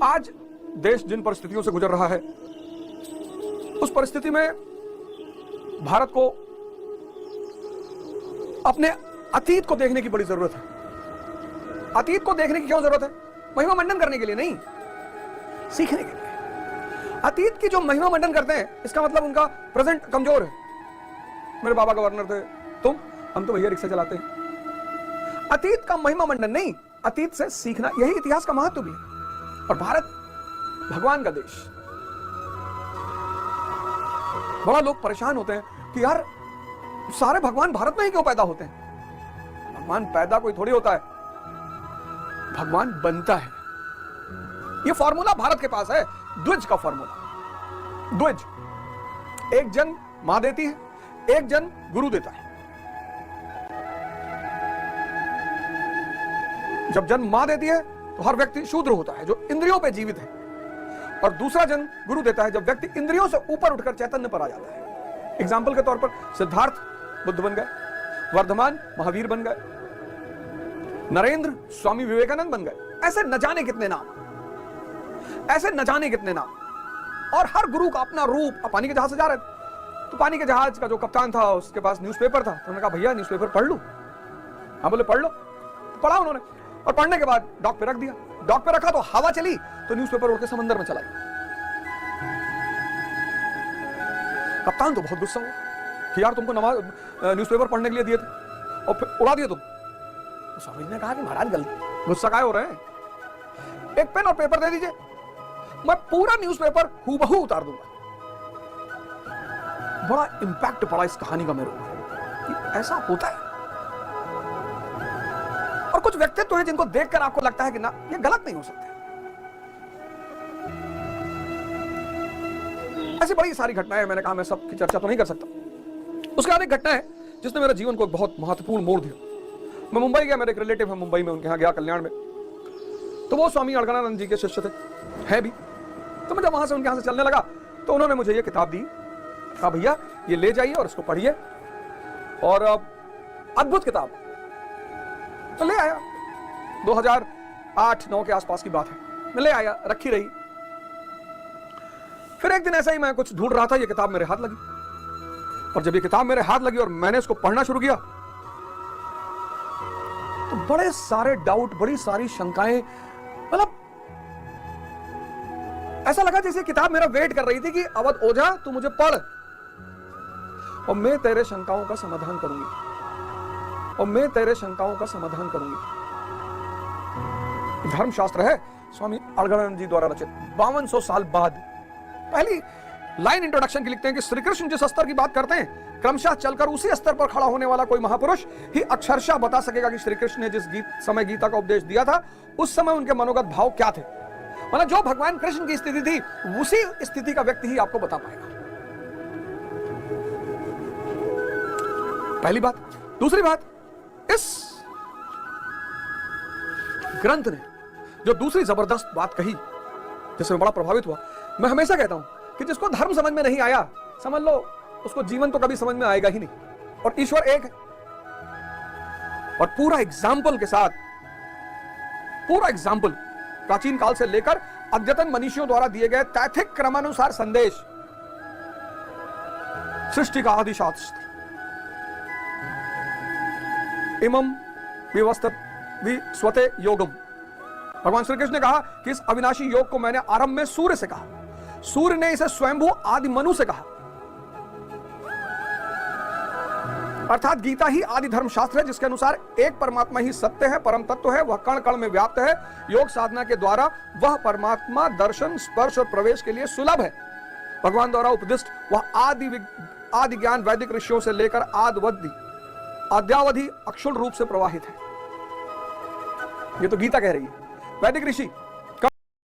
आज देश जिन परिस्थितियों से गुजर रहा है, उस परिस्थिति में भारत को अपने अतीत को देखने की बड़ी जरूरत है। अतीत को देखने की क्यों जरूरत है? महिमा मंडन करने के लिए नहीं, सीखने के लिए। अतीत की जो महिमा मंडन करते हैं, इसका मतलब उनका प्रेजेंट कमजोर है। मेरे बाबा गवर्नर थे, हम तो भैया रिक्शा चलाते हैं। अतीत का महिमा मंडन नहीं, अतीत से सीखना, यही इतिहास का महत्व भी है। और भारत भगवान का देश। बड़ा लोग परेशान होते हैं कि यार सारे भगवान भारत में ही क्यों पैदा होते हैं? भगवान पैदा कोई थोड़ी होता है, भगवान बनता है। ये फॉर्मूला भारत के पास है, द्विज का फॉर्मूला। द्विज, एक जन मां देती है, एक जन गुरु देता है। जब जन मां देती है तो हर व्यक्ति शूद्र होता है, जो इंद्रियों पे जीवित है, और दूसरा जन गुरु देता है जब व्यक्ति इंद्रियों से ऊपर उठकर चैतन्य पर आ जाता है। एग्जाम्पल के तौर पर सिद्धार्थ बुद्ध बन गए, वर्धमान महावीर बन गए, नरेंद्र स्वामी विवेकानंद बन गए। ऐसे न जाने कितने नाम, ऐसे न जाने कितने नाम। और हर गुरु का अपना रूप। अब पानी के जहाज से जा रहे थे, तो पानी के जहाज का जो कप्तान था उसके पास न्यूज़पेपर था, तो उन्होंने कहा भैया न्यूज़पेपर पढ़ लूं? हाँ बोले पढ़ लो। तो पढ़ा उन्होंने, और पढ़ने के बाद डॉक पे रख दिया। डॉक पे रखा तो हवा चली तो न्यूज़पेपर उड़ के समंदर में चला गया। कप्तान तो बहुत गुस्सा हुआ कि यार तुमको न्यूज़पेपर पढ़ने के लिए दिए थे और फिर उड़ा दिए तुम। तो स्वामी जी ने कहा कि महाराज गलती, गुस्सा काहे हो रहे हैं? एक पेन और पेपर दे दीजिए, मैं पूरा न्यूज़पेपर हूबहू उतार दूंगा। बड़ा इंपैक्ट पड़ा इस कहानी का मेरे ऊपर कि ऐसा होता है। और कुछ व्यक्तित्व हैं जिनको देखकर आपको लगता है कि ना, ये गलत नहीं हो सकते। ऐसी बड़ी सारी घटनाएं, मैंने कहा मैं सबकी चर्चा तो नहीं कर सकता। उसके बाद एक घटना है जिसने मेरे जीवन को एक बहुत महत्वपूर्ण मोड़ दिया। मैं मुंबई गया, मेरे एक रिलेटिव है मुंबई में, उनके यहाँ गया कल्याण में। तो वो स्वामी अड़गड़ानंद जी के शिष्य थे, है भी। तो मैं जब वहां से उनके यहाँ से चलने लगा तो उन्होंने मुझे ये किताब दी, कहा भैया ये ले जाइए और इसको पढ़िए, और अद्भुत किताब। तो ले आया, 2008-9 के आसपास की बात है। मैं ले आया, रखी रही। फिर एक दिन ऐसा ही मैं कुछ ढूंढ रहा था, ये किताब मेरे हाथ लगी। और जब ये किताब मेरे हाथ लगी और मैंने इसको पढ़ना शुरू किया तो बड़े सारे डाउट, बड़ी सारी शंकाएं, मतलब ऐसा लगा जैसे किताब मेरा वेट कर रही थी कि अवध ओझा तू मुझे पढ़ और मैं तेरे शंकाओं का समाधान करूंगी, और मैं तेरे शंकाओं का समाधान करूंगी। धर्मशास्त्र है स्वामी अड़गड़ानंद जी द्वारा रचित, 5200 साल बाद। पहली लाइन इंट्रोडक्शन की लिखते हैं कि श्री कृष्ण जिस स्तर की बात करते हैं, क्रमशः चलकर उसी स्तर पर खड़ा होने वाला कोई महापुरुष ही अक्षरशः बता सकेगा कि श्री कृष्ण ने जिस समय गीता का उपदेश दिया था, उस समय उनके मनोगत भाव क्या थे। मतलब जो भगवान कृष्ण की स्थिति थी, उसी स्थिति का व्यक्ति ही आपको बता पाएगा। पहली बात। दूसरी बात, इस ग्रंथ ने जो दूसरी जबरदस्त बात कही, जिससे मैं बड़ा प्रभावित हुआ। मैं हमेशा कहता हूं कि जिसको धर्म समझ में नहीं आया, समझ लो उसको जीवन तो कभी समझ में आएगा ही नहीं। और ईश्वर एक है। और पूरा एग्जाम्पल के साथ, पूरा एग्जाम्पल प्राचीन काल से लेकर अद्यतन मनीषियों द्वारा दिए गए तैथिक क्रमानुसार संदेश, सृष्टि का आदि शास्त्र, इमम विस्वते योगम। भगवान श्री कृष्ण ने कहा कि इस अविनाशी योग को मैंने आरंभ में सूर्य से कहा, सूर्य ने इसे स्वयंभू आदि मनु से कहा। अर्थात गीता ही आदि धर्म शास्त्र है, जिसके अनुसार एक परमात्मा ही सत्य है, परम तत्व है, वह कण कण में व्याप्त है। योग साधना के द्वारा वह परमात्मा दर्शन, स्पर्श और प्रवेश के लिए सुलभ है। भगवान द्वारा उपदिष्ट वह आदि ज्ञान वैदिक ऋषियों से लेकर आद्यावधि अक्षुण रूप से प्रवाहित है। ये तो गीता कह रही है। वैदिक ऋषि